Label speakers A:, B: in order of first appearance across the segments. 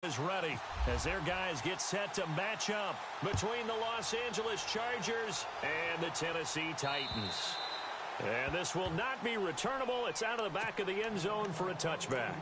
A: Is ready as their guys get set to match up between the Los Angeles Chargers and the Tennessee Titans. And this will not be returnable. It's out of the back of the end zone for a touchback.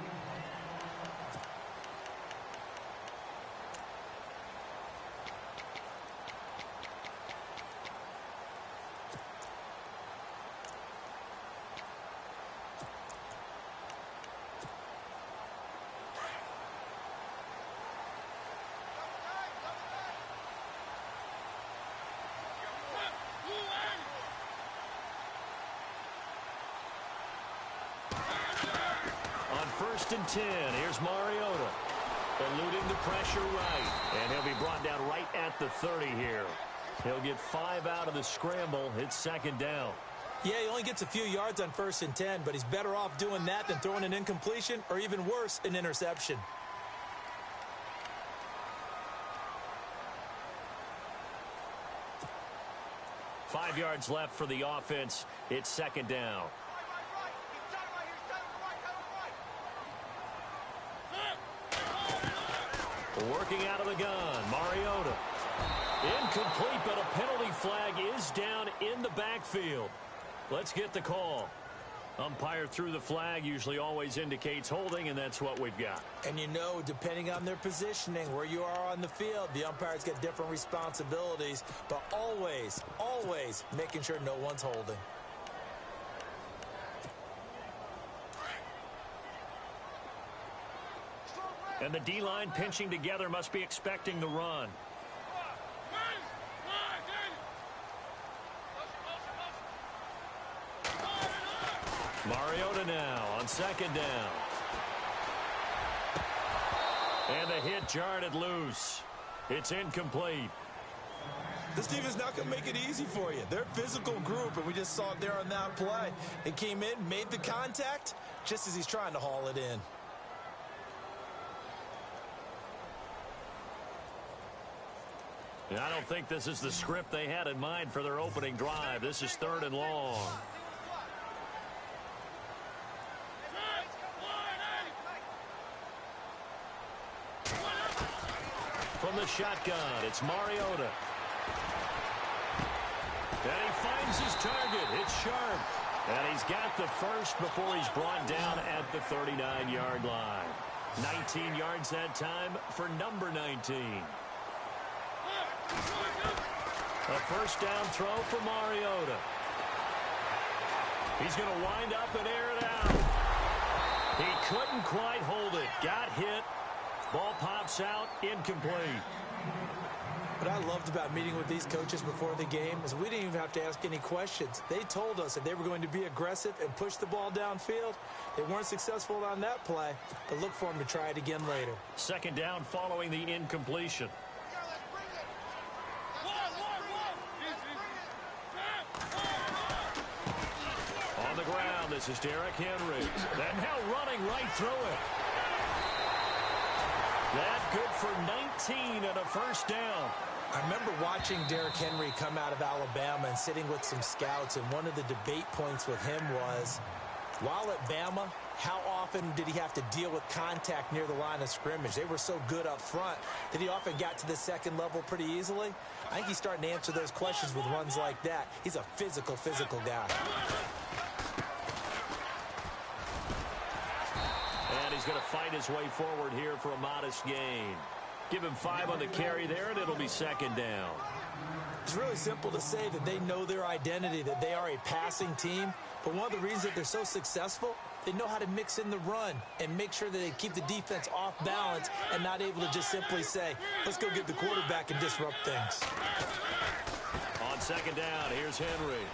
A: First and 10. Here's Mariota. Eluding the pressure right. And he'll be brought down right at the 30 here. He'll get 5 out of the scramble. It's second down.
B: Yeah, he only gets a few yards on first and 10, but he's better off doing that than throwing an incompletion or even worse, an interception.
A: Five yards left for the offense. It's second down. Working out of the gun, Mariota. Incomplete, but a penalty flag is down in the backfield. Let's get the call. Umpire threw the flag, usually always indicates holding, and that's what we've got.
B: And you know, depending on their positioning, where you are on the field, the umpires get different responsibilities, but always, always making sure no one's holding.
A: And the D-line pinching together must be expecting the run. Mariota now on second down. And the hit jarred it loose. It's incomplete.
B: This team is not going to make it easy for you. They're a physical group, and we just saw it there on that play. It came in, made the contact, just as he's trying to haul it in.
A: I don't think this is the script they had in mind for their opening drive. This is third and long. From the shotgun, it's Mariota. And he finds his target. It's sharp. And he's got the first before he's brought down at the 39-yard line. 19 yards that time for number 19. A first down throw for Mariota. He's going to wind up and air it out. He couldn't quite hold it. Got hit. Ball pops out. Incomplete.
B: What I loved about meeting with these coaches before the game is we didn't even have to ask any questions. They told us that they were going to be aggressive and push the ball downfield. They weren't successful on that play, but look for them to try it again later.
A: Second down following the incompletion. On the ground, this is Derrick Henry. And now running right through it. That good for 19 and a first down.
B: I remember watching Derrick Henry come out of Alabama and sitting with some scouts, and one of the debate points with him was, while at Bama, how often did he have to deal with contact near the line of scrimmage? They were so good up front that he often got to the second level pretty easily. I think he's starting to answer those questions with runs like that. He's a physical guy.
A: And he's going to fight his way forward here for a modest gain. Give him 5 on the carry there, and it'll be second down.
B: It's really simple to say that they know their identity, that they are a passing team. But one of the reasons that they're so successful, they know how to mix in the run and make sure that they keep the defense off balance and not able to just simply say, let's go get the quarterback and disrupt things.
A: On second down, here's Henry.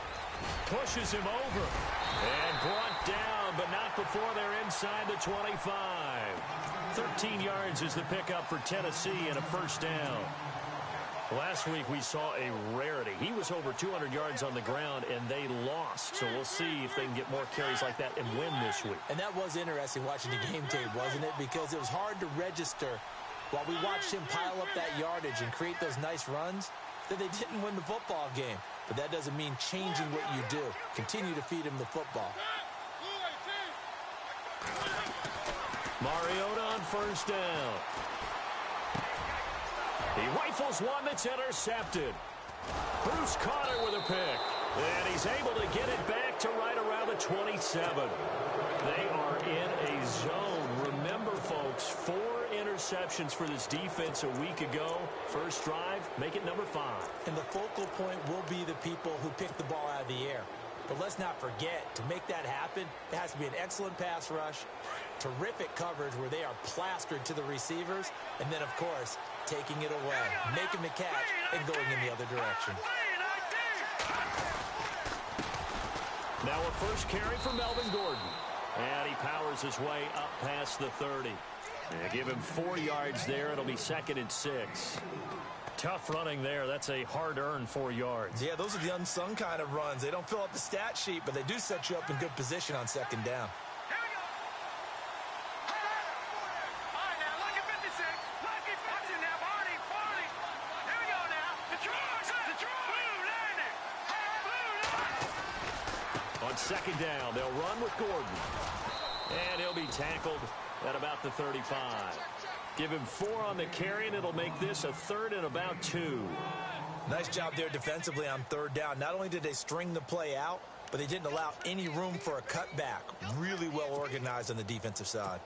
A: Pushes him over and brought down, but not before they're inside the 25. 13 yards is the pickup for Tennessee and a first down. Last week we saw a rarity. He was over 200 yards on the ground, and they lost. So we'll see if they can get more carries like that and win this week.
B: And that was interesting watching the game tape, wasn't it? Because it was hard to register while we watched him pile up that yardage and create those nice runs that they didn't win the football game. But that doesn't mean changing what you do. Continue to feed him the football.
A: Mariota on first down. He rifles one that's intercepted. Bruce Conner with a pick. And he's able to get it back to right around the 27. They are in a zone. Remember, folks, 4 interceptions for this defense a week ago. First drive, make it number 5.
B: And the focal point will be the people who pick the ball out of the air. But let's not forget, to make that happen, it has to be an excellent pass rush, terrific coverage where they are plastered to the receivers, and then, of course, taking it away, making the catch, and going in the other direction.
A: Now a first carry for Melvin Gordon. And he powers his way up past the 30. And give him 4 yards there. It'll be 2nd and 6. Tough running there. That's a hard-earned 4 yards.
B: Yeah, those are the unsung kind of runs. They don't fill up the stat sheet, but they do set you up in good position on 2nd down.
A: On 2nd down, they'll run with Gordon. And he'll be tackled at about the 35. Give him 4 on the carry, and it'll make this a 3rd and about 2.
B: Nice job there defensively on 3rd down. Not only did they string the play out, but they didn't allow any room for a cutback. Really well organized on the defensive side.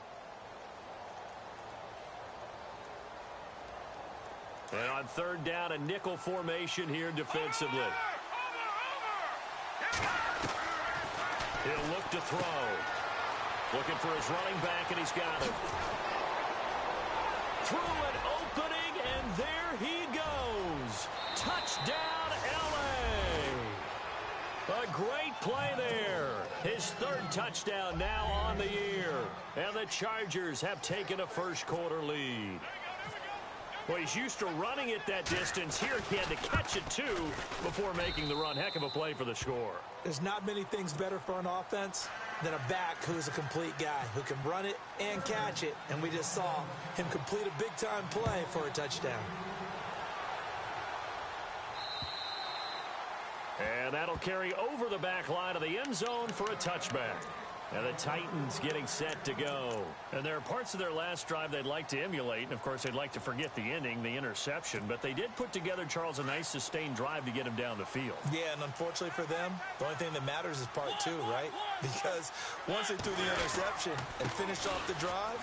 A: And on 3rd down, a nickel formation here defensively. He'll look to throw. Looking for his running back, and he's got it. Through an opening, and there he goes. Touchdown, L.A. A great play there. His 3rd touchdown now on the year. And the Chargers have taken a first-quarter lead. Well, he's used to running it that distance. Here he had to catch it, too, before making the run. Heck of a play for the score.
B: There's not many things better for an offense than a back who is a complete guy who can run it and catch it. And we just saw him complete a big-time play for a touchdown.
A: And that'll carry over the back line of the end zone for a touchback. And the Titans getting set to go. And there are parts of their last drive they'd like to emulate. And, of course, they'd like to forget the ending, the interception. But they did put together, Charles, a nice sustained drive to get him down the field.
B: Yeah, and unfortunately for them, the only thing that matters is part 2, right? Because once they threw the interception and finished off the drive,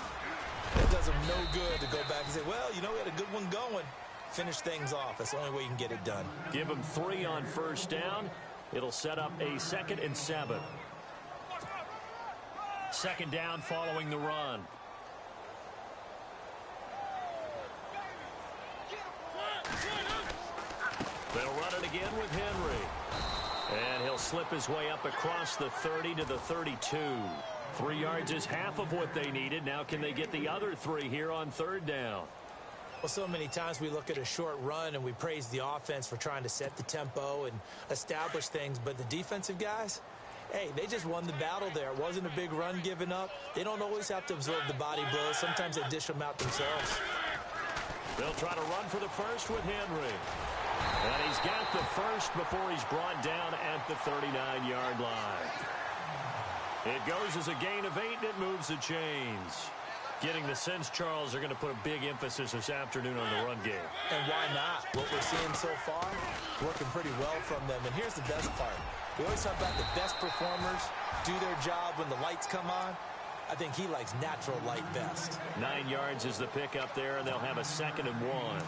B: it does them no good to go back and say, well, you know, we had a good one going. Finish things off. That's the only way you can get it done.
A: Give him 3 on 1st down. It'll set up a 2nd and 7. 2nd down following the run. They'll run it again with Henry. And he'll slip his way up across the 30 to the 32. 3 yards is half of what they needed. Now can they get the other 3 here on 3rd down?
B: Well, so many times we look at a short run and we praise the offense for trying to set the tempo and establish things. But the defensive guys, hey, they just won the battle there. It wasn't a big run given up. They don't always have to absorb the body blows. Sometimes they dish them out themselves.
A: They'll try to run for the first with Henry. And he's got the first before he's brought down at the 39-yard line. It goes as a gain of 8, and it moves the chains. Getting the sense, Charles, they're going to put a big emphasis this afternoon on the run game.
B: And why not? What we're seeing so far, working pretty well from them. And here's the best part. We always talk about the best performers do their job when the lights come on. I think he likes natural light best.
A: 9 yards is the pickup there, and they'll have a 2nd and 1.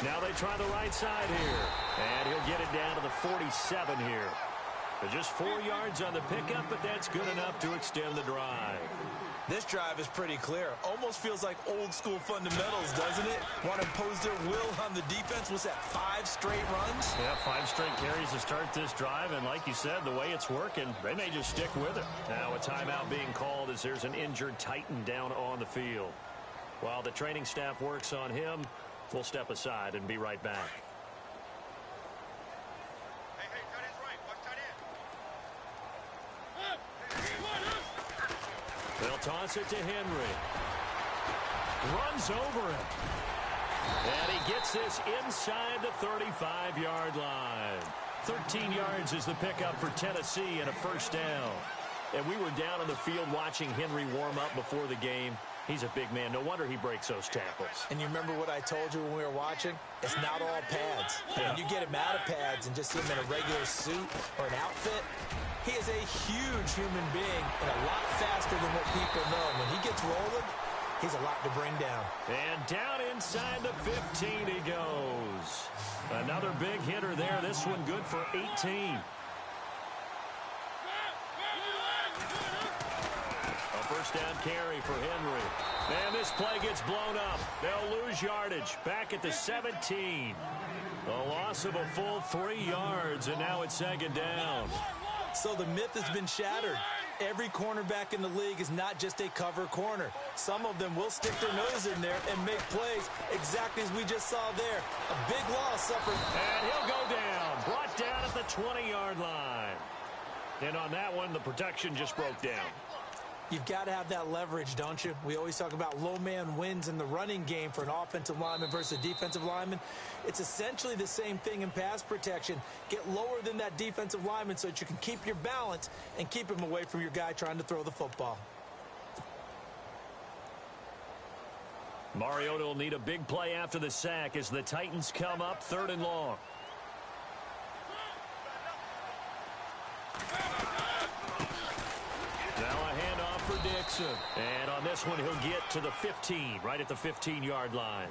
A: Now they try the right side here. And he'll get it down to the 47 here. But just 4 yards on the pickup, but that's good enough to extend the drive.
B: This drive is pretty clear. Almost feels like old school fundamentals, doesn't it? Want to impose their will on the defense. Was that 5 straight runs?
A: Yeah, 5 straight carries to start this drive. And like you said, the way it's working, they may just stick with it. Now a timeout being called as there's an injured Titan down on the field. While the training staff works on him, we'll step aside and be right back. They'll toss it to Henry. Runs over him. And he gets this inside the 35-yard line. 13 yards is the pickup for Tennessee and a first down. And we were down on the field watching Henry warm up before the game. He's a big man. No wonder he breaks those tackles.
B: And you remember what I told you when we were watching? It's not all pads.
A: Yeah.
B: When you get him out of pads and just see him in a regular suit or an outfit, he is a huge human being and a lot faster than what people know. When he gets rolling, he's a lot to bring down.
A: And down inside the 15 he goes. Another big hitter there. This one good for 18. A first down carry for Henry. And this play gets blown up. They'll lose yardage. Back at the 17. A loss of a full 3 yards, and now it's second down.
B: So the myth has been shattered. Every cornerback in the league is not just a cover corner. Some of them will stick their nose in there and make plays exactly as we just saw there. A big loss suffered.
A: And he'll go down. Brought down at the 20-yard line. And on that one, the protection just broke down.
B: You've got to have that leverage, don't you? We always talk about low man wins in the running game for an offensive lineman versus a defensive lineman. It's essentially the same thing in pass protection. Get lower than that defensive lineman so that you can keep your balance and keep him away from your guy trying to throw the football.
A: Mariota will need a big play after the sack as the Titans come up 3rd and long. And on this one, he'll get to the 15, right at the 15-yard line.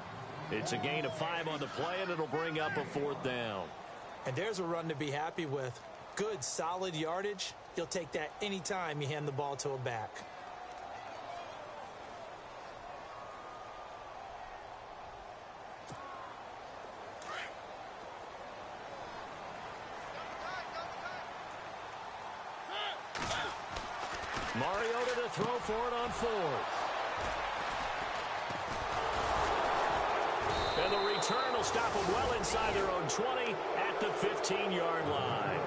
A: It's a gain of 5 on the play, and it'll bring up a 4th down.
B: And there's a run to be happy with. Good, solid yardage. You'll take that anytime you hand the ball to a back.
A: Mariota to throw for it on 4th. And the return will stop them well inside their own 20 at the 15-yard line.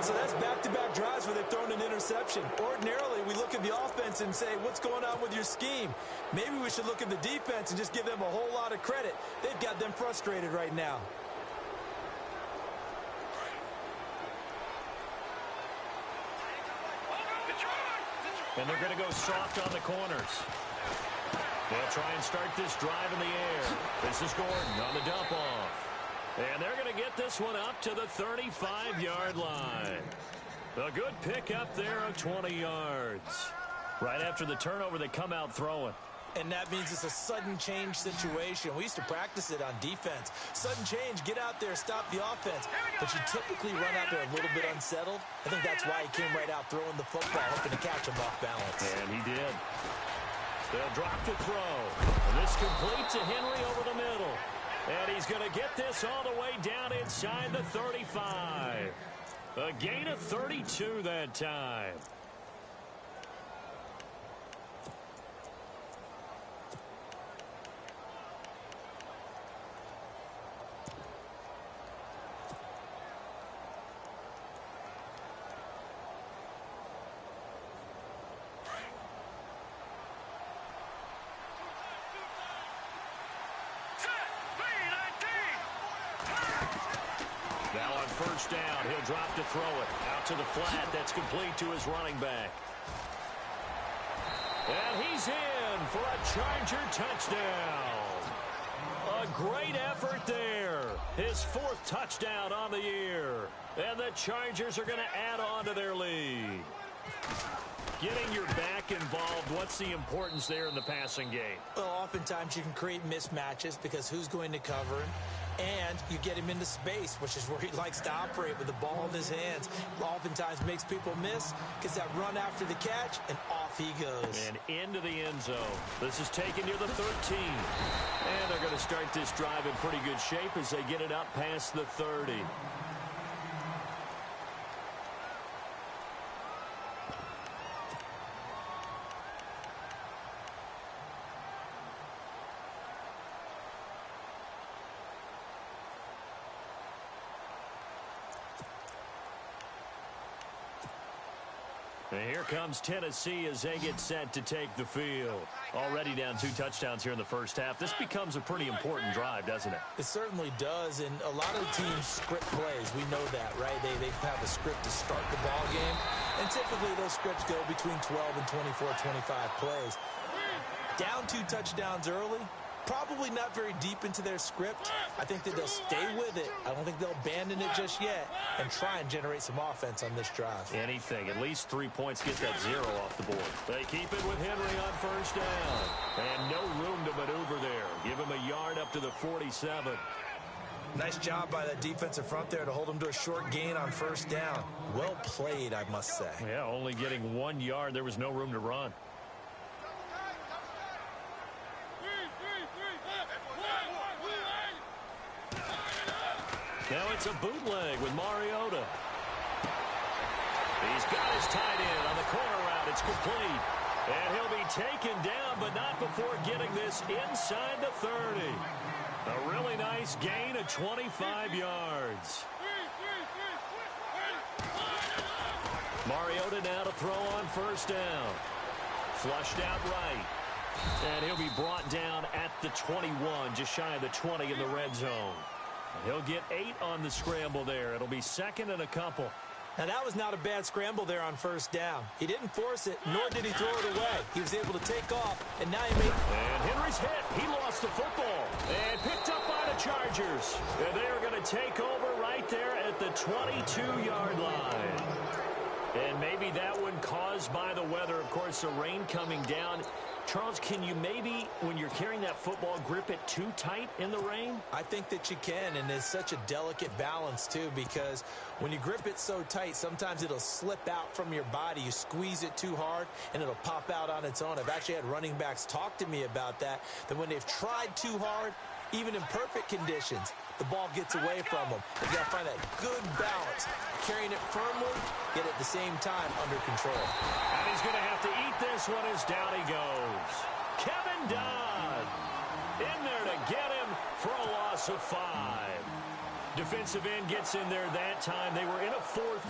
B: So that's back-to-back drives where they've thrown an interception. Ordinarily, we look at the offense and say, what's going on with your scheme? Maybe we should look at the defense and just give them a whole lot of credit. They've got them frustrated right now.
A: And they're going to go soft on the corners. They'll try and start this drive in the air. This is Gordon on the dump off. And they're going to get this one up to the 35-yard line. A good pick up there of 20 yards. Right after the turnover, they come out throwing.
B: And that means it's a sudden change situation. We used to practice it on defense. Sudden change, get out there, stop the offense. But you typically run out there a little bit unsettled. I think that's why he came right out throwing the football, hoping to catch him off balance.
A: And he did. They'll drop to throw. And this complete to Henry over the middle. And he's going to get this all the way down inside the 35. A gain of 32 that time. Now on first down, he'll drop to throw it. Out to the flat. That's complete to his running back. And he's in for a Charger touchdown. A great effort there. His 4th touchdown on the year. And the Chargers are going to add on to their lead. Getting your back involved, what's the importance there in the passing game?
B: Well, oftentimes you can create mismatches because who's going to cover him? And you get him into space, which is where he likes to operate with the ball in his hands. Oftentimes makes people miss, gets that run after the catch, and off he goes.
A: And into the end zone. This is taken near the 13. And they're going to start this drive in pretty good shape as they get it up past the 30. And here comes Tennessee as they get set to take the field. Already down 2 touchdowns here in the first half. This becomes a pretty important drive, doesn't it?
B: It certainly does, and a lot of the teams script plays. We know that, right? They have a script to start the ball game, and typically those scripts go between 12 and 24, 25 plays. Down 2 touchdowns early, probably not very deep into their script. I think that they'll stay with it. I don't think they'll abandon it just yet and try and generate some offense on this drive.
A: Anything. At least 3 points. Get that 0 off the board. They keep it with Henry on first down. And no room to maneuver there. Give him a yard up to the 47.
B: Nice job by that defensive front there to hold him to a short gain on first down. Well played, I must say.
A: Yeah, only getting 1 yard. There was no room to run. Now it's a bootleg with Mariota. He's got his tight end on the corner route. It's complete. And he'll be taken down, but not before getting this inside the 30. A really nice gain of 25 yards. Mariota now to throw on first down. Flushed out right. And he'll be brought down at the 21, just shy of the 20 in the red zone. He'll get 8 on the scramble there. It'll be second and a couple.
B: Now, that was not a bad scramble there on first down. He didn't force it, nor did he throw it away. He was able to take off, and now he made...
A: And Henry's hit. He lost the football. And picked up by the Chargers. And they are going to take over right there at the 22-yard line. And maybe that one caused by the weather. Of course, the rain coming down. Charles, can you maybe, when you're carrying that football, grip it too tight in the rain?
B: I think that you can, and it's such a delicate balance, too, because when you grip it so tight, sometimes it'll slip out from your body. You squeeze it too hard, and it'll pop out on its own. I've actually had running backs talk to me about that when they've tried too hard, even in perfect conditions, the ball gets away from them. You've got to find that good balance, carrying it firmly, yet at the same time under control.
A: And he's going to have to eat this one as down he goes. Kevin Dodd in there to get him for a loss of 5. Defensive end gets in there that time. They were in a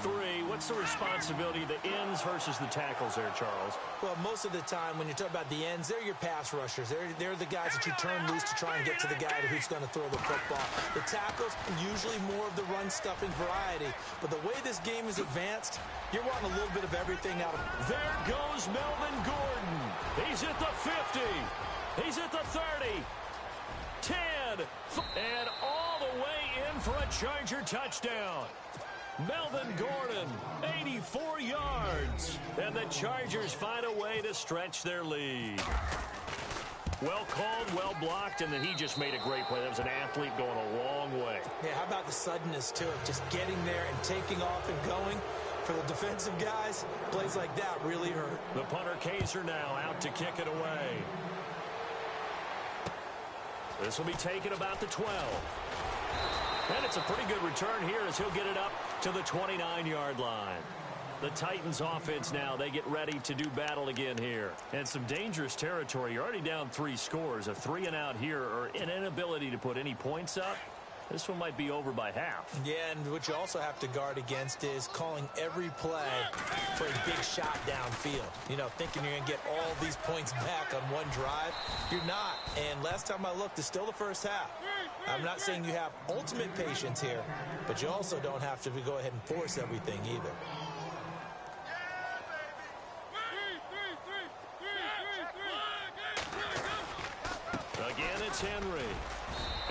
A: 4-3. What's the responsibility of the ends versus the tackles there, Charles?
B: Well, most of the time when you talk about the ends, they're your pass rushers. They're the guys that you turn loose to try and get to the guy who's going to throw the football. The tackles, usually more of the run-stuffing variety. But the way this game is advanced, you're wanting a little bit of everything out of it.
A: There goes Melvin Gordon. He's at the 50. He's at the 30. 10. And all the way in for a Charger touchdown. Melvin Gordon, 84 yards. And the Chargers find a way to stretch their lead. Well called, well blocked, and then he just made a great play. That was an athlete going a long way.
B: Yeah, how about the suddenness to it? Just getting there and taking off and going. For the defensive guys, plays like that really hurt.
A: The punter Kaiser now out to kick it away. This will be taken about the 12. And it's a pretty good return here as he'll get it up to the 29-yard line. The Titans offense now, they get ready to do battle again here. And some dangerous territory. You're already down 3 scores. A 3-and-out here or an inability to put any points up. This one might be over by half.
B: Yeah, and what you also have to guard against is calling every play for a big shot downfield. You know, thinking you're going to get all these points back on one drive. You're not. And last time I looked, it's still the first half. I'm not saying you have ultimate patience here, but you also don't have to go ahead and force everything either.
A: Again, it's Henry.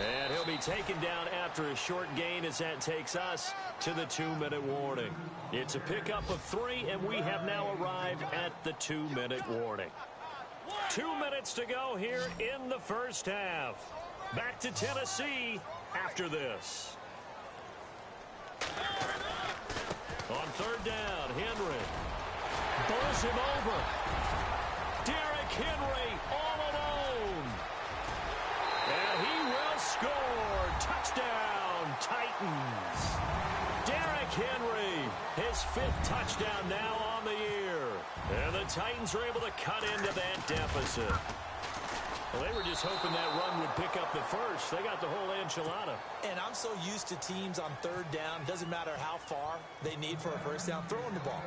A: And he'll be taken down after a short gain as that takes us to the 2-minute warning. It's a pickup of 3, and we have now arrived at the 2-minute warning. 2 minutes to go here in the first half. Back to Tennessee after this. On third down, Henry bowls him over. Derrick Henry all alone. And he will score. Touchdown, Titans. Derrick Henry, his 5th touchdown now on the year. And the Titans are able to cut into that deficit. Well, they were just hoping that run would pick up the first. They got the whole enchilada.
B: And I'm so used to teams on third down, doesn't matter how far they need for a first down, throwing the ball.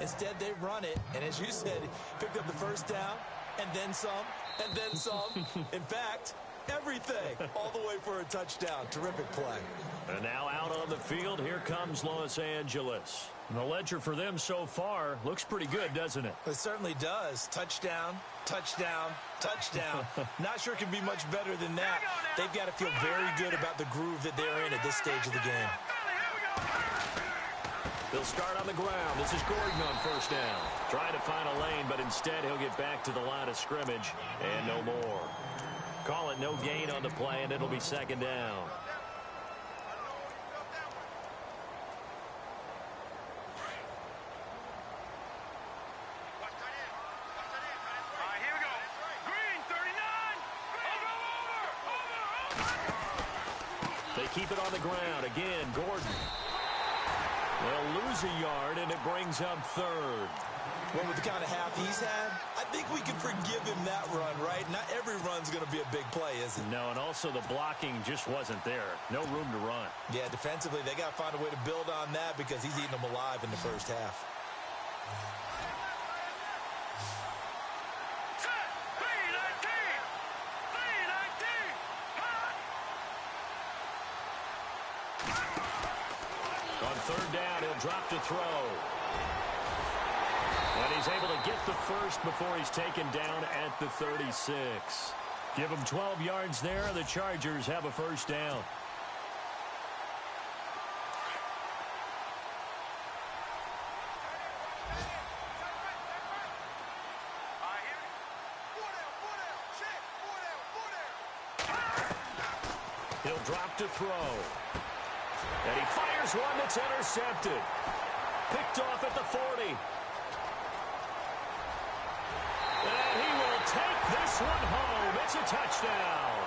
B: Instead, they run it, and as you said, picked up the first down, and then some, and then some. In fact, everything, all the way for a touchdown. Terrific play.
A: And now out on the field, here comes Los Angeles. And the ledger for them so far looks pretty good, doesn't it?
B: It certainly does. Touchdown, touchdown, touchdown. Not sure it can be much better than that. They've got to feel very good about the groove that they're in at this stage of the game.
A: He'll start on the ground. This is Gordon on first down. Trying to find a lane, but instead he'll get back to the line of scrimmage and no more. Call it no gain on the play, and it'll be second down. They keep it on the ground. Again, Gordon. They'll lose a yard, and it brings up third.
B: Well, with the kind of half he's had, I think we can forgive him that run, right? Not every run's going to be a big play, is it?
A: No, and also the blocking just wasn't there. No room to run.
B: Yeah, defensively, they got to find a way to build on that because he's eating them alive in the first half.
A: On third down, he'll drop to throw. And he's able to get the first before he's taken down at the 36. Give him 12 yards there. The Chargers have a first down. He'll drop to throw. And he fires one that's intercepted. Picked off at the 40. And he will take this one home. It's a touchdown.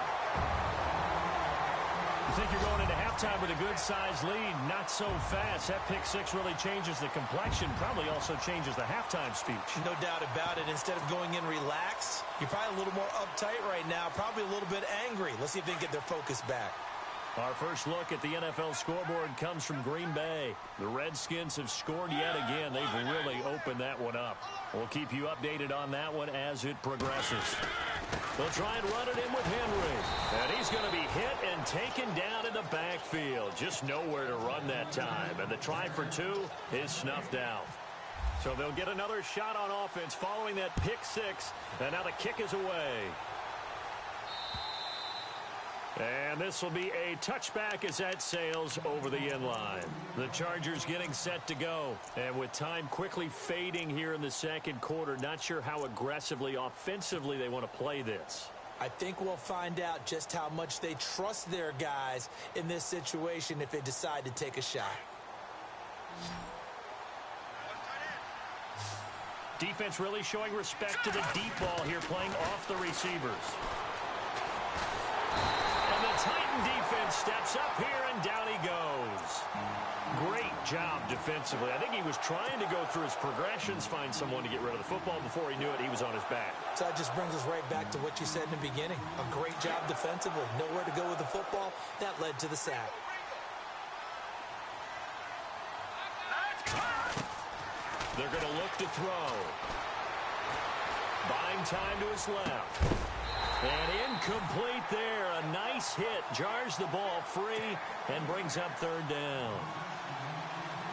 A: You think you're going into halftime with a good-sized lead? Not so fast. That pick six really changes the complexion. Probably also changes the halftime speech.
B: No doubt about it. Instead of going in relaxed, you're probably a little more uptight right now. Probably a little bit angry. Let's see if they can get their focus back.
A: Our first look at the NFL scoreboard comes from Green Bay. The Redskins have scored yet again. They've really opened that one up. We'll keep you updated on that one as it progresses. They'll try and run it in with Henry. And he's going to be hit and taken down in the backfield. Just nowhere to run that time. And the try for two is snuffed out. So they'll get another shot on offense following that pick six. And now the kick is away. And this will be a touchback as that sails over the end line. The Chargers getting set to go. And with time quickly fading here in the second quarter, not sure how aggressively, offensively they want to play this.
B: I think we'll find out just how much they trust their guys in this situation if they decide to take a shot.
A: Defense really showing respect to the deep ball here, playing off the receivers. And the Titan defense steps up here, and down he goes. Great job defensively. I think he was trying to go through his progressions, find someone to get rid of the football. Before he knew it, he was on his back.
B: So that just brings us right back to what you said in the beginning. A great job defensively. Nowhere to go with the football. That led to the sack.
A: They're going to look to throw. Buying time to his left. And incomplete there. A nice hit. Jars the ball free and brings up third down.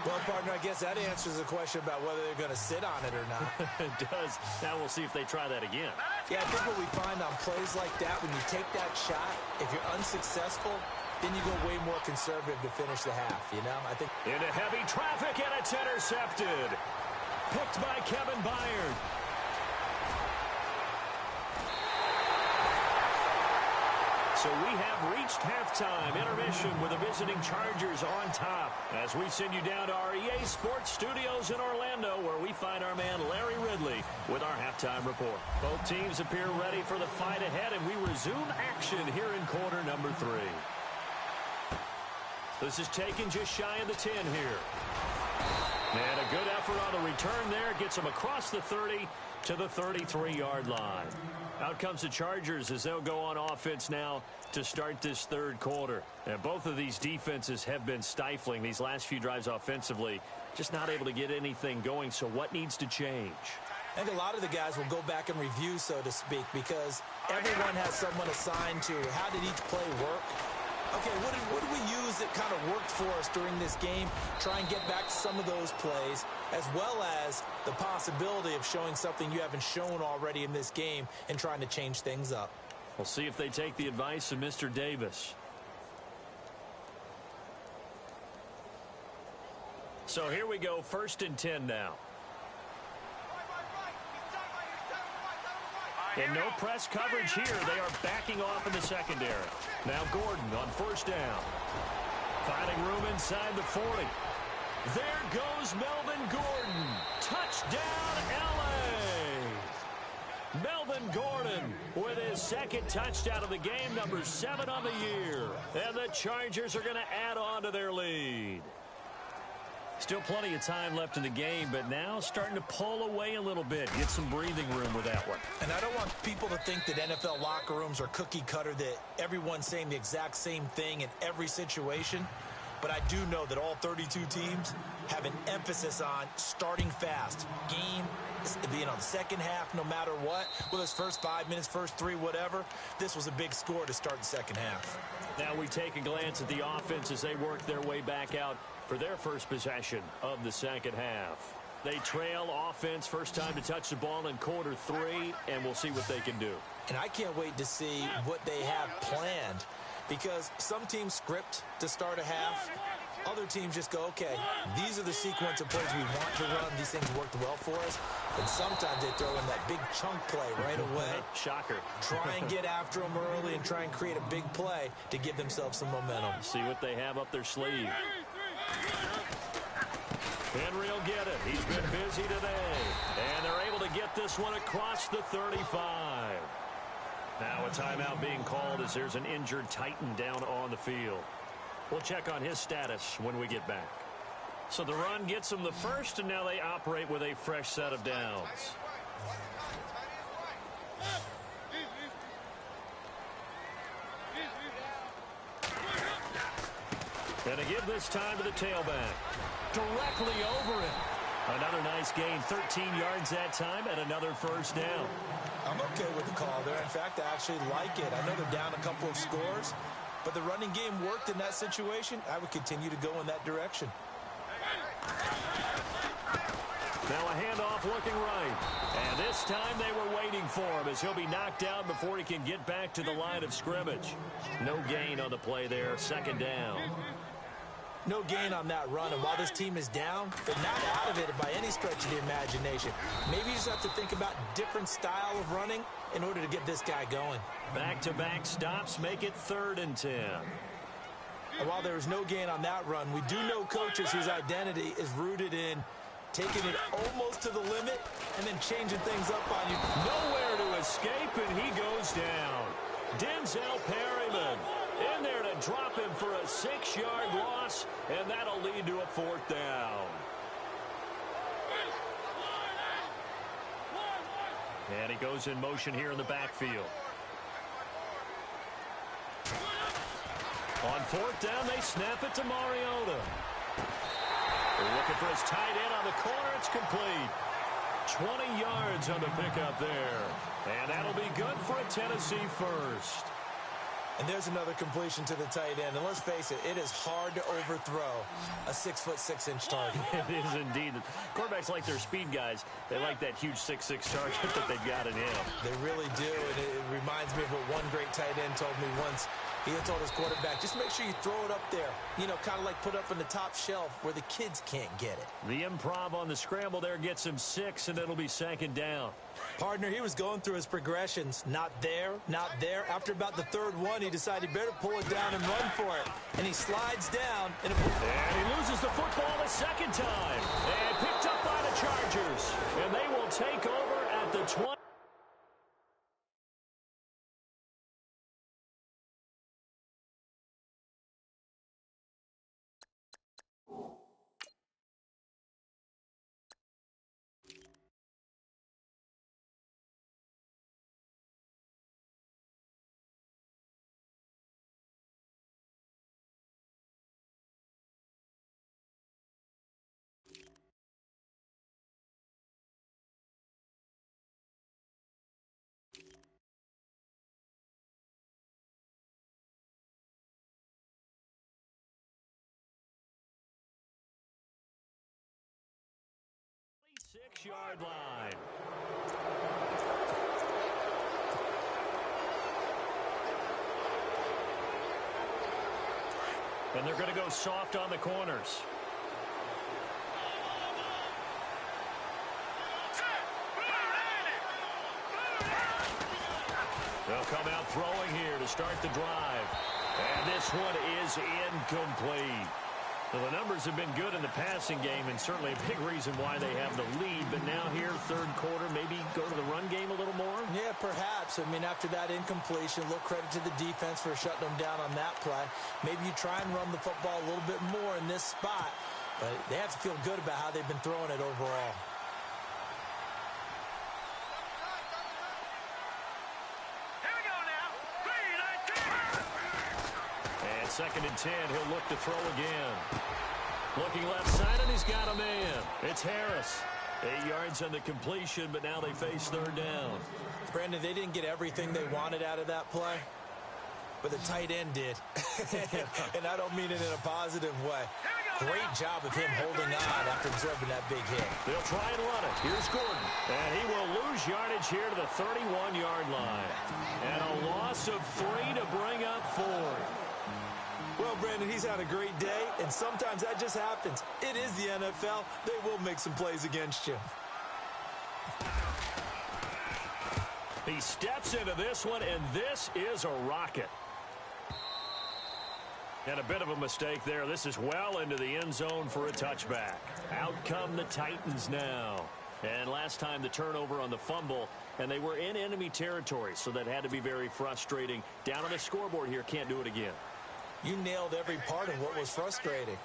B: Well, partner, I guess that answers the question about whether they're going to sit on it or not.
A: It does. Now we'll see if they try that again.
B: Yeah, I think what we find on plays like that, when you take that shot, if you're unsuccessful, then you go way more conservative to finish the half, you know? I think
A: into heavy traffic, and it's intercepted. Picked by Kevin Byard. So we have reached halftime intermission with the visiting Chargers on top as we send you down to our EA Sports Studios in Orlando, where we find our man Larry Ridley with our halftime report. Both teams appear ready for the fight ahead, and we resume action here in quarter number 3. This is taken just shy of the 10 here. And a good effort on the return. return there gets them across the 30 to the 33-yard line. Out comes the Chargers as they'll go on offense now to start this third quarter. And both of these defenses have been stifling these last few drives offensively, just not able to get anything going. So what needs to change?
B: I think a lot of the guys will go back and review, so to speak, because everyone has someone assigned to how did each play work. Okay, what did we use that kind of worked for us during this game? Try and get back to some of those plays, as well as the possibility of showing something you haven't shown already in this game and trying to change things up.
A: We'll see if they take the advice of Mr. Davis. So here we go, 1st and 10 now. And no press coverage here. They are backing off in the secondary. Now Gordon on 1st down. Finding room inside the 40. There goes Melvin Gordon. Touchdown, L.A. Melvin Gordon with his 2nd touchdown of the game, number 7 on the year. And the Chargers are going to add on to their lead. Still plenty of time left in the game, but now starting to pull away a little bit. Get some breathing room with that one.
B: And I don't want people to think that NFL locker rooms are cookie cutter, that everyone's saying the exact same thing in every situation. But I do know that all 32 teams have an emphasis on starting fast. Game, being on the second half, no matter what. Whether it's first 5 minutes, first 3, whatever. This was a big score to start the second half.
A: Now we take a glance at the offense as they work their way back out for their first possession of the second half. They trail offense, first time to touch the ball in quarter 3, and we'll see what they can do.
B: And I can't wait to see what they have planned, because some teams script to start a half. Other teams just go, okay, these are the sequence of plays we want to run. These things worked well for us. And sometimes they throw in that big chunk play right away.
A: Shocker.
B: Try and get after them early and try and create a big play to give themselves some momentum.
A: See what they have up their sleeve. Henry will get it. He's been busy today. And they're able to get this one across the 35. Now a timeout being called as there's an injured Titan down on the field. We'll check on his status when we get back. So the run gets them the first, and now they operate with a fresh set of downs. And to give this time to the tailback. Directly over it. Another nice gain, 13 yards that time, and another first down.
B: I'm okay with the call there. In fact, I actually like it. I know they're down a couple of scores, but the running game worked in that situation. I would continue to go in that direction.
A: Now a handoff looking right. And this time they were waiting for him as he'll be knocked down before he can get back to the line of scrimmage. No gain on the play there, 2nd down.
B: No gain on that run, and while this team is down, they're not out of it by any stretch of the imagination. Maybe you just have to think about different style of running in order to get this guy going.
A: Back-to-back stops make it 3rd and 10.
B: And while there is no gain on that run, we do know coaches whose identity is rooted in taking it almost to the limit and then changing things up on you.
A: Nowhere to escape, and he goes down. Denzel Perryman in there to drop him for a 6-yard loss, and that'll lead to a 4th down. And he goes in motion here in the backfield. On 4th down, they snap it to Mariota. Looking for his tight end on the corner. It's complete. 20 yards on the pickup there. And that'll be good for a Tennessee first.
B: And there's another completion to the tight end. And let's face it, it is hard to overthrow a 6'6" target.
A: It is indeed. Quarterbacks like their speed guys. They like that huge 6'6" target that they've got in him.
B: They really do. And it reminds me of what one great tight end told me once. He had told his quarterback, just make sure you throw it up there. You know, kind of like put up on the top shelf where the kids can't get it.
A: The improv on the scramble there gets him 6, and it'll be 2nd down.
B: Partner, he was going through his progressions. Not there, not there. After about the 3rd one, he decided he better pull it down and run for it. And he slides down. And
A: he loses the football a 2nd time. And picked up by the Chargers. And they will take over at the 20. 6-yard line. And they're going to go soft on the corners. They'll come out throwing here to start the drive. And this one is incomplete. So the numbers have been good in the passing game, and certainly a big reason why they have the lead. But now here, third quarter, maybe go to the run game a little more?
B: Yeah, perhaps. I mean, after that incompletion, a little credit to the defense for shutting them down on that play. Maybe you try and run the football a little bit more in this spot. But they have to feel good about how they've been throwing it overall.
A: Second and 10, he'll look to throw again. Looking left side, and he's got a man. It's Harris. 8 yards on the completion, but now they face third down.
B: Brandon, they didn't get everything they wanted out of that play, but the tight end did. And I don't mean it in a positive way. Great job of him holding on after absorbing that big hit.
A: They'll try and run it. Here's Gordon. And he will lose yardage here to the 31-yard line. And a loss of 3 to bring up 4.
B: Well, Brandon, he's had a great day, and sometimes that just happens. It is the NFL. They will make some plays against you.
A: He steps into this one, and this is a rocket. And a bit of a mistake there. This is well into the end zone for a touchback. Out come the Titans now. And last time the turnover on the fumble, and they were in enemy territory, so that had to be very frustrating. Down on the scoreboard here, can't do it again.
B: You nailed every part of what was frustrating.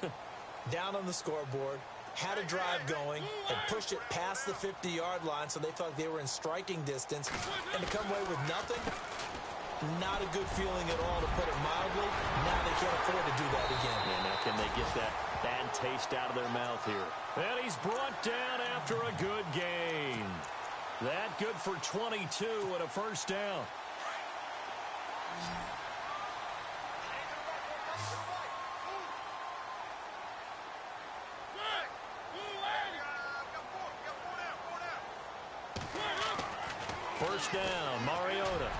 B: Down on the scoreboard, had a drive going, and pushed it past the 50-yard line so they thought they were in striking distance, and to come away with nothing, not a good feeling at all, to put it mildly. Now they can't afford to do that again.
A: And now can they get that bad taste out of their mouth here? And he's brought down after a good gain. That good for 22 and a first down. First down, Mariota.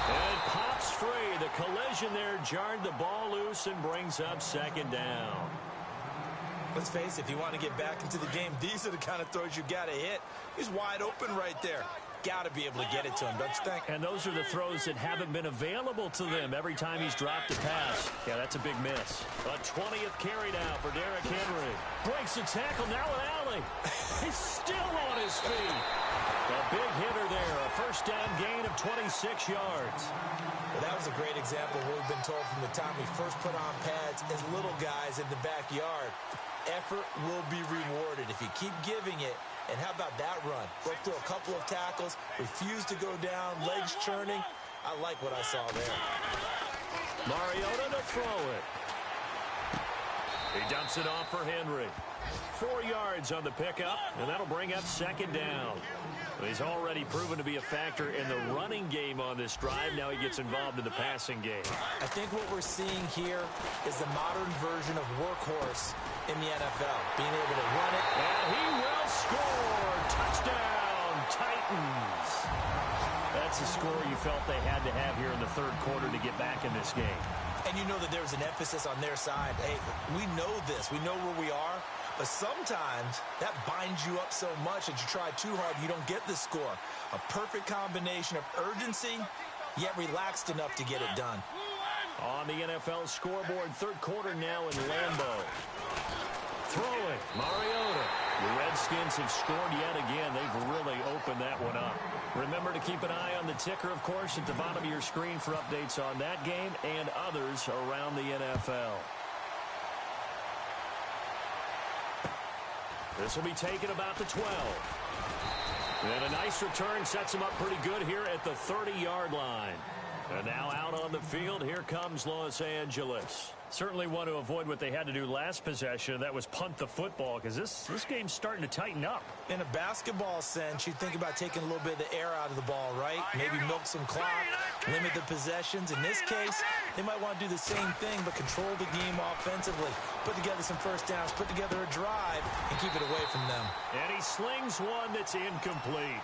A: And pops free. The collision there jarred the ball loose and brings up second down.
B: Let's face it, if you want to get back into the game, these are the kind of throws you got to hit. He's wide open right there. Got to be able to get it to him, don't you think?
A: And those are the throws that haven't been available to them every time he's dropped a pass. Yeah, that's a big miss. A 20th carry now for Derrick Henry. Breaks the tackle now with Alley. He's still on his feet. A big hitter there. A first down gain of 26 yards.
B: Well, that was a great example of what we've been told from the time we first put on pads as little guys in the backyard. Effort will be rewarded if you keep giving it. And how about that run? Broke through a couple of tackles, refused to go down, legs churning. I like what I saw there.
A: Mariota to throw it. He dumps it off for Henry. 4 yards on the pickup, and that'll bring up second down. He's already proven to be a factor in the running game on this drive. Now he gets involved in the passing game.
B: I think what we're seeing here is the modern version of workhorse in the NFL. Being able to run it.
A: And he will score. Touchdown, Titans. That's a score you felt they had to have here in the third quarter to get back in this game.
B: And you know that there was an emphasis on their side. Hey, we know this. We know where we are. But sometimes that binds you up so much that you try too hard and you don't get the score. A perfect combination of urgency, yet relaxed enough to get it done.
A: On the NFL scoreboard, third quarter now in Lambeau. Throwing, Mariota. The Redskins have scored yet again. They've really opened that one up. Remember to keep an eye on the ticker, of course, at the bottom of your screen for updates on that game and others around the NFL. This will be taken about the 12. And a nice return sets him up pretty good here at the 30-yard line. And now out on the field, here comes Los Angeles. Certainly want to avoid what they had to do last possession. That was punt the football, because this game's starting to tighten up.
B: In a basketball sense, you think about taking a little bit of the air out of the ball, right? Maybe milk some clock, limit the possessions. In this case, they might want to do the same thing, but control the game offensively. Put together some first downs, put together a drive, and keep it away from them.
A: And he slings one that's incomplete.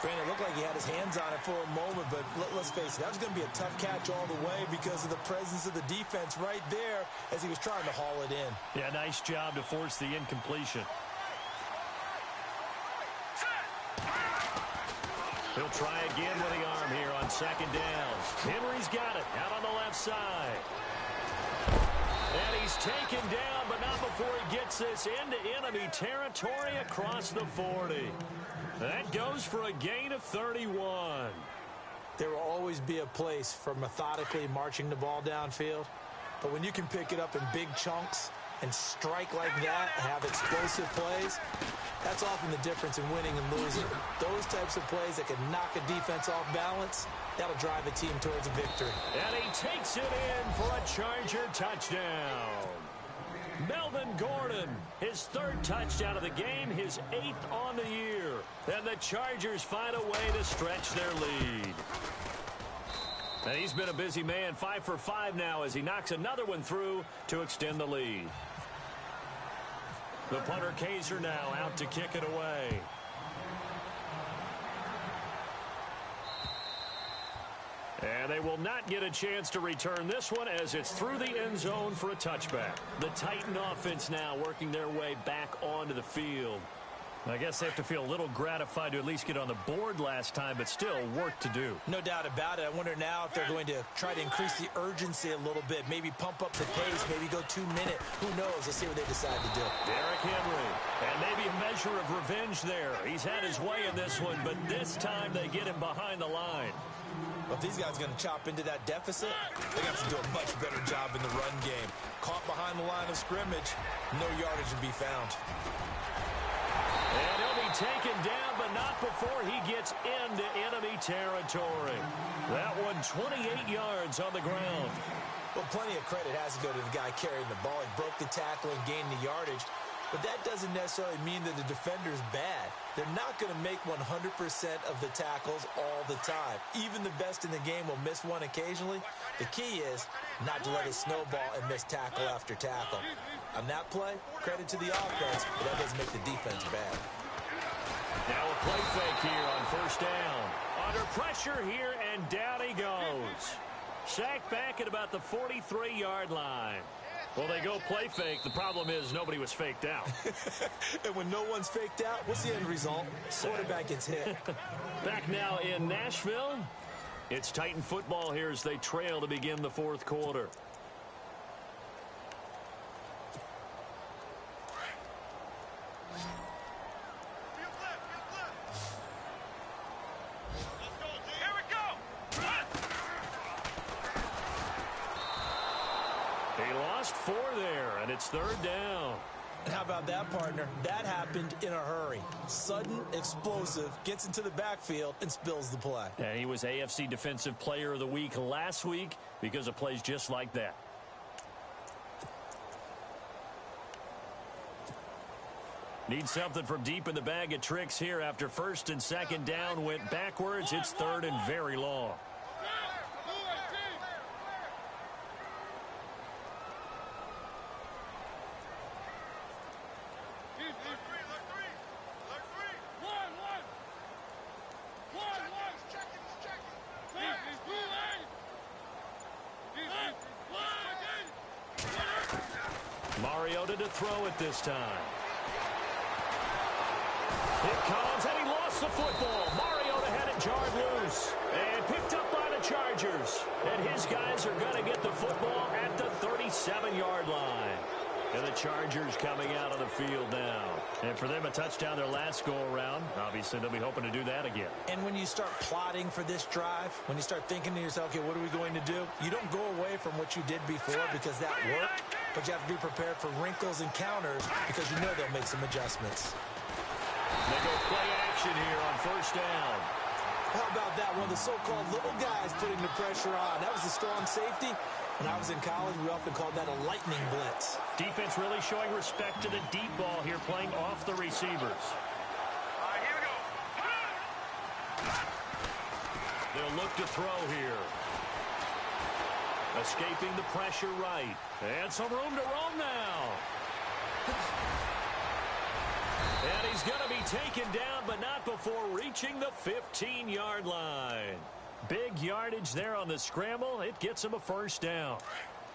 B: Granted, it looked like he had his hands on it for a moment, but let's face it, that was going to be a tough catch all the way because of the presence of the defense right there as he was trying to haul it in.
A: Yeah, nice job to force the incompletion. He'll try again with the arm here on second down. Henry's got it out on the left side. And he's taken down, but not before he gets this into enemy territory across the 40. That goes for a gain of 31.
B: There will always be a place for methodically marching the ball downfield, but when you can pick it up in big chunks and strike like that, have explosive plays, that's often the difference in winning and losing. Those types of plays that can knock a defense off balance, that'll drive a team towards a victory.
A: And he takes it in for a Charger touchdown. Melvin Gordon, his third touchdown of the game, his 8th on the year. And the Chargers find a way to stretch their lead. And he's been a busy man, 5 for 5 now as he knocks another one through to extend the lead. The punter Kaiser now out to kick it away. And they will not get a chance to return this one as it's through the end zone for a touchback. The Titan offense now working their way back onto the field. I guess they have to feel a little gratified to at least get on the board last time, but still work to do.
B: No doubt about it. I wonder now if they're going to try to increase the urgency a little bit, maybe pump up the pace, maybe go 2 minute. Who knows? Let's see what they decide to do.
A: Derrick Henry, and maybe a measure of revenge there. He's had his way in this one, but this time they get him behind the line.
B: Well, if these guys are going to chop into that deficit, they're going to have to do a much better job in the run game. Caught behind the line of scrimmage, no yardage to be found.
A: And he'll be taken down, but not before he gets into enemy territory. That one, 28 yards on the ground.
B: Well, plenty of credit has to go to the guy carrying the ball. He broke the tackle and gained the yardage. But that doesn't necessarily mean that the defender's bad. They're not going to make 100% of the tackles all the time. Even the best in the game will miss one occasionally. The key is not to let it snowball and miss tackle after tackle. On that play, credit to the offense, but that doesn't make the defense bad.
A: Now a play fake here on first down. Under pressure here, and down he goes. Sacked back at about the 43-yard line. Well, they go play fake. The problem is nobody was faked out.
B: And when no one's faked out, what's the end result? Quarterback gets hit.
A: Back now in Nashville. It's Titan football here as they trail to begin the fourth quarter. He lost 4 there, and it's third down.
B: And how about that, partner? That happened in a hurry. Sudden, explosive, gets into the backfield, and spills the play.
A: And he was AFC Defensive Player of the Week last week because of plays just like that. Need something from deep in the bag of tricks here after first and second down went backwards. It's third and very long. Mariota to throw it this time. It comes, and he lost the football. Mariota had it jarred loose and picked up by the Chargers. And his guys are going to get the football at the 37-yard line. And the Chargers coming out on the field now. And for them, a touchdown their last go-around. Obviously, they'll be hoping to do that again.
B: And when you start plotting for this drive, when you start thinking to yourself, okay, what are we going to do? You don't go away from what you did before because that worked. But you have to be prepared for wrinkles and counters because you know they'll make some adjustments.
A: They go play action here on first down.
B: How about that? One of the so-called little guys putting the pressure on. That was a strong safety. When I was in college, we often called that a lightning blitz.
A: Defense really showing respect to the deep ball here, playing off the receivers.
C: All right, here we go.
A: They'll look to throw here. Escaping the pressure right. And some room to roam now. And he's going to be taken down, but not before reaching the 15-yard line. Big yardage there on the scramble. It gets him a first down.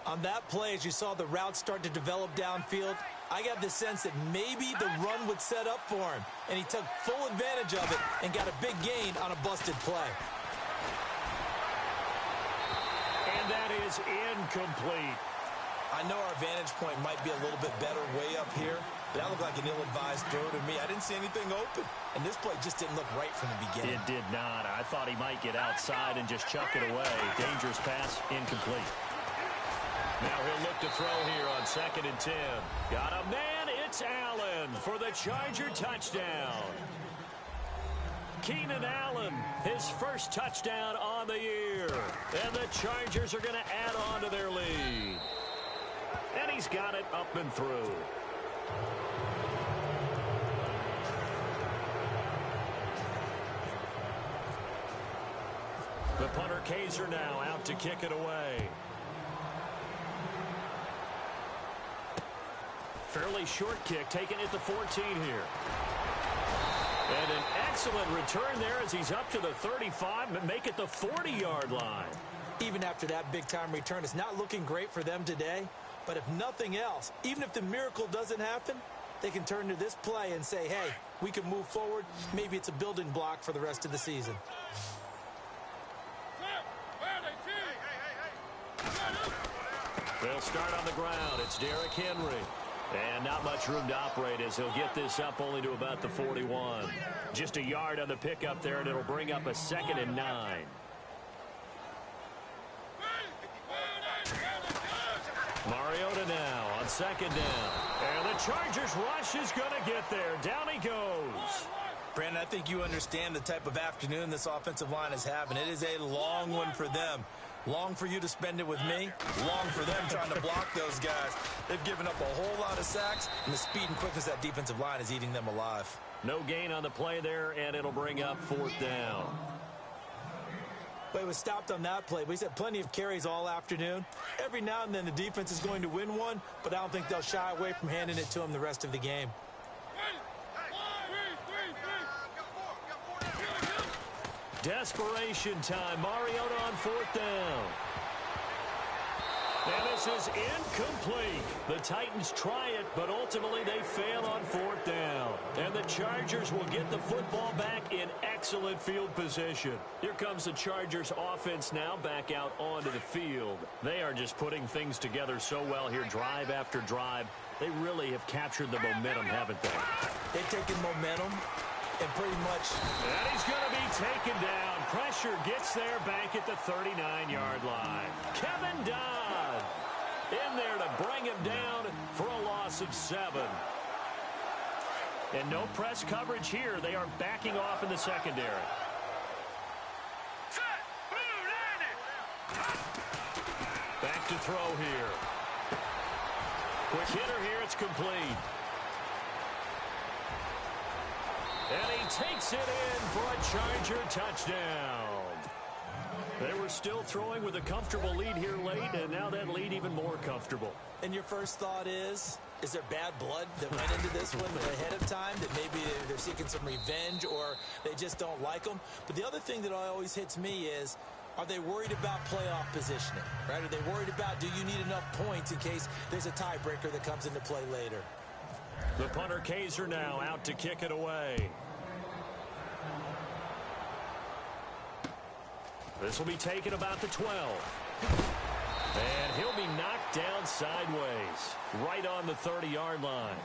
B: On that play, as you saw the route start to develop downfield, I got the sense that maybe the run would set up for him. And he took full advantage of it and got a big gain on a busted play.
A: And that is incomplete.
B: I know our vantage point might be a little bit better way up here, but that looked like an ill-advised throw to me. I didn't see anything open, and this play just didn't look right from the beginning.
A: It did not. I thought he might get outside and just chuck it away. Dangerous pass, incomplete. Now he'll look to throw here on 2nd and 10. Got a man, it's Allen for the Charger touchdown. Keenan Allen, his first touchdown on the year. And the Chargers are going to add on to their lead. And he's got it up and through. The punter Kaiser now out to kick it away. Fairly short kick, taken at the 14 here. And an excellent return there as he's up to the 35 and make it the 40-yard line.
B: Even after that big-time return, it's not looking great for them today. But if nothing else, even if the miracle doesn't happen, they can turn to this play and say, hey, we can move forward. Maybe it's a building block for the rest of the season.
A: They'll start on the ground. It's Derrick Henry. And not much room to operate as he'll get this up only to about the 41. Just a yard on the pickup there, and it'll bring up a 2nd and 9. Mariota now on 2nd down. And the Chargers rush is going to get there. Down he goes.
B: Brandon, I think you understand the type of afternoon this offensive line is having. It is a long one for them. Long for you to spend it with me. Long for them trying to block those guys. They've given up a whole lot of sacks, and the speed and quickness of that defensive line is eating them alive.
A: No gain on the play there, and it'll bring up 4th down.
B: But it was stopped on that play. But he's had plenty of carries all afternoon. Every now and then the defense is going to win one, but I don't think they'll shy away from handing it to him the rest of the game.
A: Desperation time. Mariota on 4th down. And this is incomplete. The Titans try it, but ultimately they fail on 4th down. And the Chargers will get the football back in excellent field position. Here comes the Chargers offense now back out onto the field. They are just putting things together so well here, drive after drive. They really have captured the momentum, haven't they?
B: They've taken momentum. And pretty much.
A: And he's going to be taken down. Pressure gets there back at the 39-yard line. Kevin Dodd in there to bring him down for a loss of 7. And no press coverage here. They are backing off in the secondary. Back to throw here. Quick hitter here. It's complete. And he takes it in for a Charger touchdown. They were still throwing with a comfortable lead here late, and now that lead even more comfortable.
B: And your first thought is there bad blood that went into this one ahead of time, that maybe they're seeking some revenge or they just don't like them? But the other thing that always hits me is, are they worried about playoff positioning, right? Are they worried about, do you need enough points in case there's a tiebreaker that comes into play later?
A: The punter Kaiser now out to kick it away. This will be taken about the 12. And he'll be knocked down sideways, right on the 30-yard line.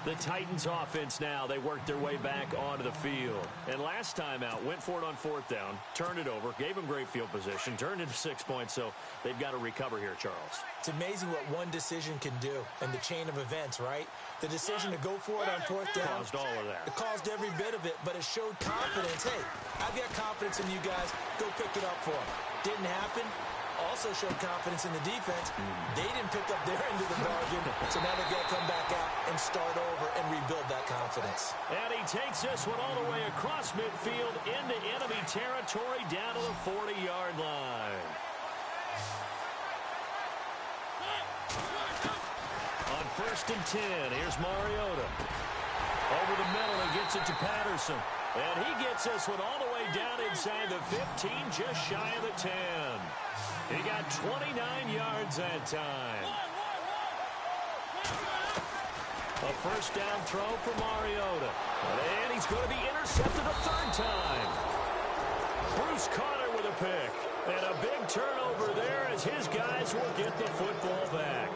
A: The Titans offense now, they worked their way back onto the field. And last time out, went for it on 4th down, turned it over, gave them great field position, turned into 6 points, so they've got to recover here, Charles.
B: It's amazing what one decision can do in the chain of events, right? The decision to go for it on 4th down.
A: Caused all of that.
B: It caused every bit of it, but it showed confidence. Hey, I've got confidence in you guys. Go pick it up for them. Didn't happen. Also showed confidence in the defense. They didn't pick up their end of the bargain, so now they've got to come back out and start over and rebuild that confidence.
A: And he takes this one all the way across midfield into enemy territory down to the 40-yard line. On 1st and 10, here's Mariota. Over the middle, he gets it to Patterson. And he gets this one all the way down inside the 15, just shy of the 10. He got 29 yards that time. A 1st down throw for Mariota. And he's going to be intercepted a 3rd time. Bruce Carter with a pick. And a big turnover there as his guys will get the football back.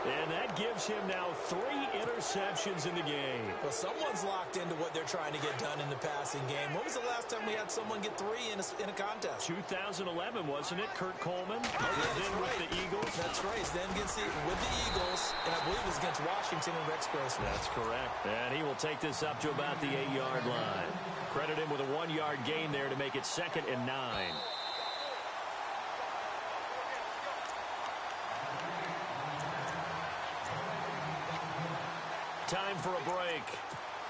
A: And that gives him now 3 interceptions in the game.
B: Well, someone's locked into what they're trying to get done in the passing game. When was the last time we had someone get 3 in a contest?
A: 2011, wasn't it? Kurt Coleman.
B: Oh, yeah,
A: then
B: right.
A: with the Eagles.
B: That's right. Then with the Eagles, and I believe it was against Washington and Rex Grossman.
A: That's correct. And he will take this up to about the 8-yard line. Credit him with a 1-yard gain there to make it 2nd and 9. Time for a break.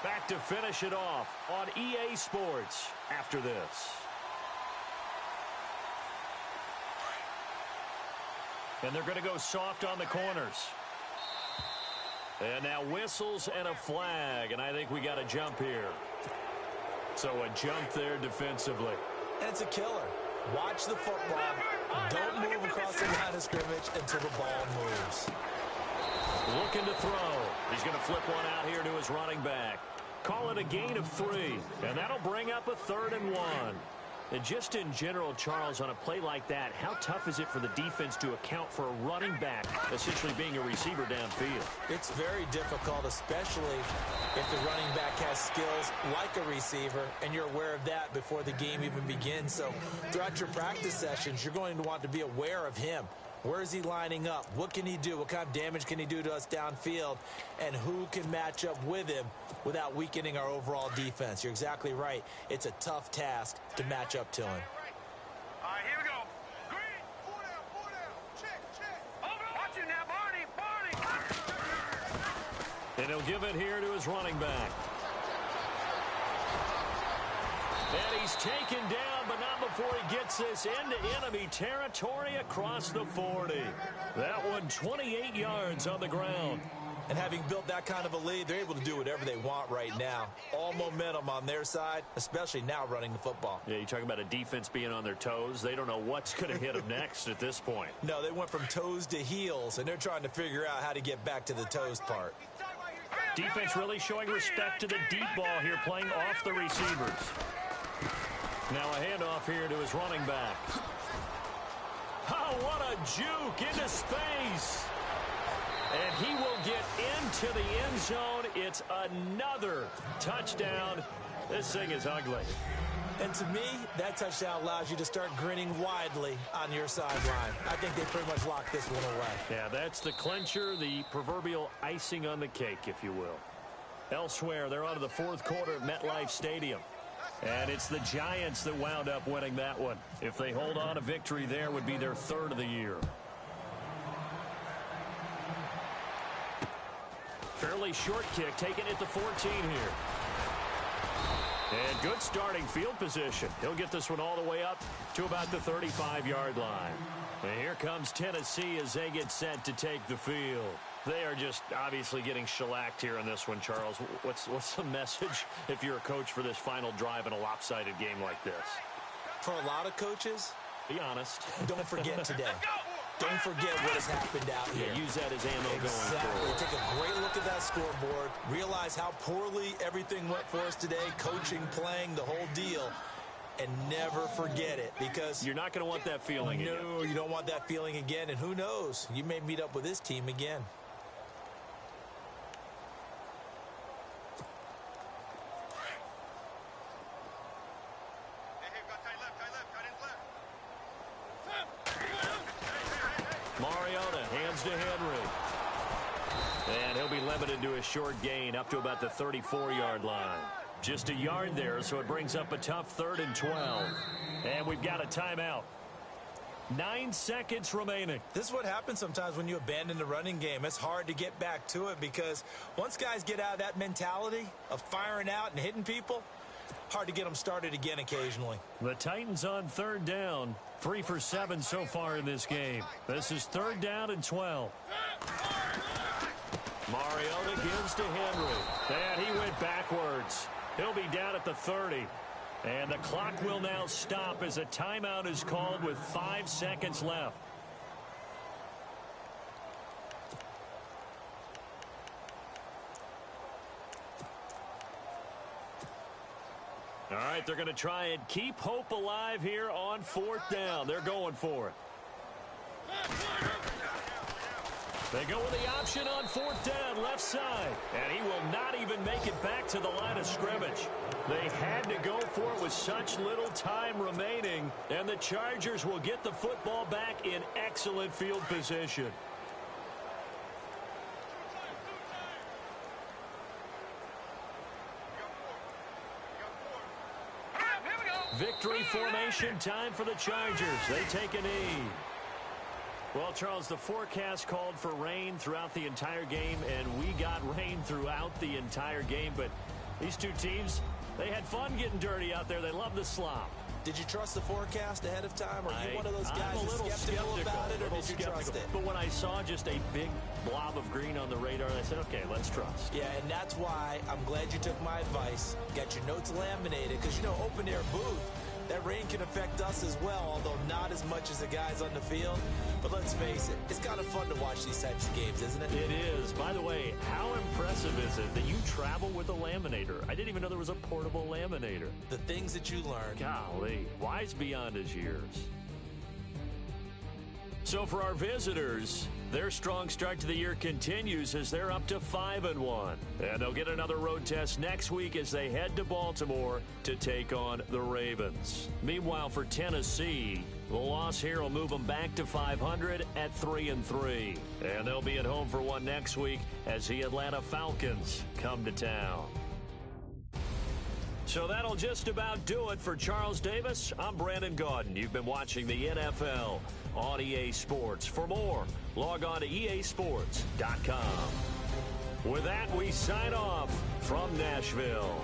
A: Back to finish it off on EA Sports after this. And they're going to go soft on the corners. And now whistles and a flag, and I think we got a jump here. So a jump there defensively.
B: And it's a killer. Watch the football. Don't move across the line of scrimmage until the ball moves.
A: Looking to throw. He's going to flip one out here to his running back. Call it a gain of 3. And that'll bring up a 3rd and 1. And just in general, Charles, on a play like that, how tough is it for the defense to account for a running back essentially being a receiver downfield?
B: It's very difficult, especially if the running back has skills like a receiver, and you're aware of that before the game even begins. So throughout your practice sessions, you're going to want to be aware of him. Where is he lining up? What can he do? What kind of damage can he do to us downfield? And who can match up with him without weakening our overall defense? You're exactly right. It's a tough task to match up to him.
C: All right, here we go. Green. 4 down. Check. Over. Watch you now, Barney.
A: And he'll give it here to his running back. And he's taken down, but not before he gets this into enemy territory across the 40. That one 28 yards on the ground.
B: And having built that kind of a lead, they're able to do whatever they want right now. All momentum on their side, especially now running the football.
A: Yeah, you talk about a defense being on their toes. They don't know what's going to hit them next at this point.
B: No, they went from toes to heels, and they're trying to figure out how to get back to the toes part.
A: Defense really showing respect to the deep ball here, playing off the receivers. Now a handoff here to his running back. Oh, what a juke into space. And he will get into the end zone. It's another touchdown. This thing is ugly.
B: And to me, that touchdown allows you to start grinning widely on your sideline. I think they pretty much locked this one away.
A: Yeah, that's the clincher, the proverbial icing on the cake, if you will. Elsewhere, they're on to the 4th quarter at MetLife Stadium. And it's the Giants that wound up winning that one. If they hold on, a victory there would be their 3rd of the year. Fairly short kick, taken at the 14 here. And good starting field position. He'll get this one all the way up to about the 35-yard line. And here comes Tennessee as they get set to take the field. They are just obviously getting shellacked here in this one, Charles. What's the message if you're a coach for this final drive in a lopsided game like this?
B: For a lot of coaches,
A: be honest.
B: Don't forget today. Don't forget what has happened out here.
A: Yeah, use that as ammo going forward.
B: Take a great look at that scoreboard. Realize how poorly everything went for us today. Coaching, playing, the whole deal. and never forget it, because
A: You're not going to want that feeling again.
B: no, you don't want that feeling again, and who knows, you may meet up with this team again.
A: Mariota hands to Henry. And he'll be limited to a short gain up to about the 34-yard line. Just a yard there, so it brings up a tough 3rd and 12. And we've got a timeout. 9 seconds remaining.
B: This is what happens sometimes when you abandon the running game. It's hard to get back to it, because once guys get out of that mentality of firing out and hitting people, hard to get them started again occasionally.
A: The Titans on 3rd down. 3 for 7 so far in this game. This is 3rd down and 12. Mariota gives to Henry. And he went backwards. He'll be down at the 30. And the clock will now stop as a timeout is called with 5 seconds left. All right, they're going to try and keep hope alive here on 4th down. They're going for it. They go with the option on 4th down, left side. And he will not even make it back to the line of scrimmage. They had to go for it with such little time remaining. And the Chargers will get the football back in excellent field position. Victory formation time for the Chargers. They take a knee. Well, Charles, the forecast called for rain throughout the entire game, and we got rain throughout the entire game. But these two teams, they had fun getting dirty out there. They love the slop.
B: Did you trust the forecast ahead of time? Are you one of those guys
A: I'm a little
B: skeptical about it, or did you trust it?
A: But when I saw just a big blob of green on the radar, I said, okay, let's trust.
B: Yeah, and that's why I'm glad you took my advice. Got your notes laminated, because, you know, open-air booth, that rain can affect us as well, although not as much as the guys on the field. But let's face it, it's kind of fun to watch these types of games, isn't it?
A: It is. By the way, how impressive is it that you travel with a laminator? I didn't even know there was a portable laminator.
B: The things that you learn.
A: Golly, wise beyond his years. So for our visitors, their strong start to the year continues as they're up to 5-1. And they'll get another road test next week as they head to Baltimore to take on the Ravens. Meanwhile, for Tennessee, the loss here will move them back to 500 at 3-3. And they'll be at home for one next week as the Atlanta Falcons come to town. So that'll just about do it for Charles Davis. I'm Brandon Gaudin. You've been watching the NFL on EA Sports. For more, log on to easports.com. With that, we sign off from Nashville.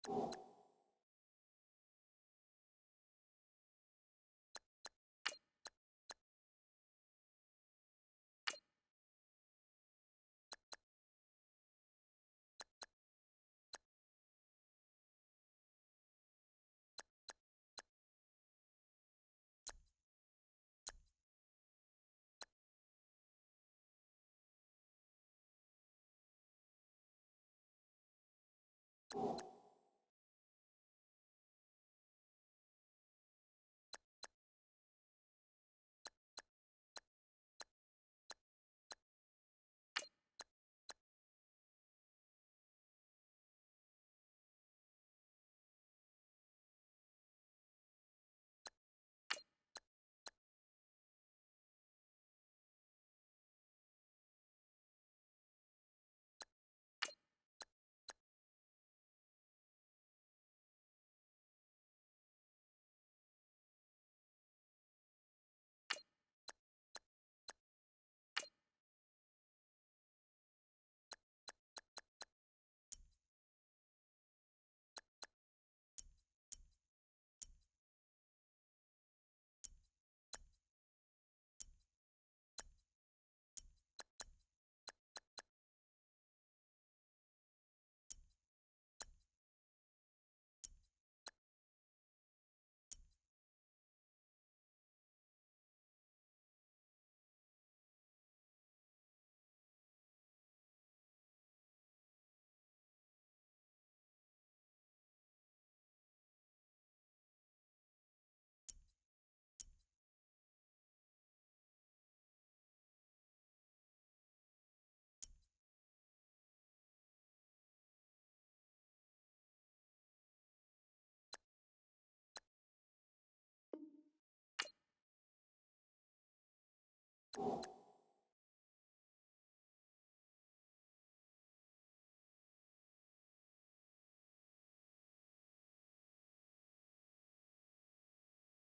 D: You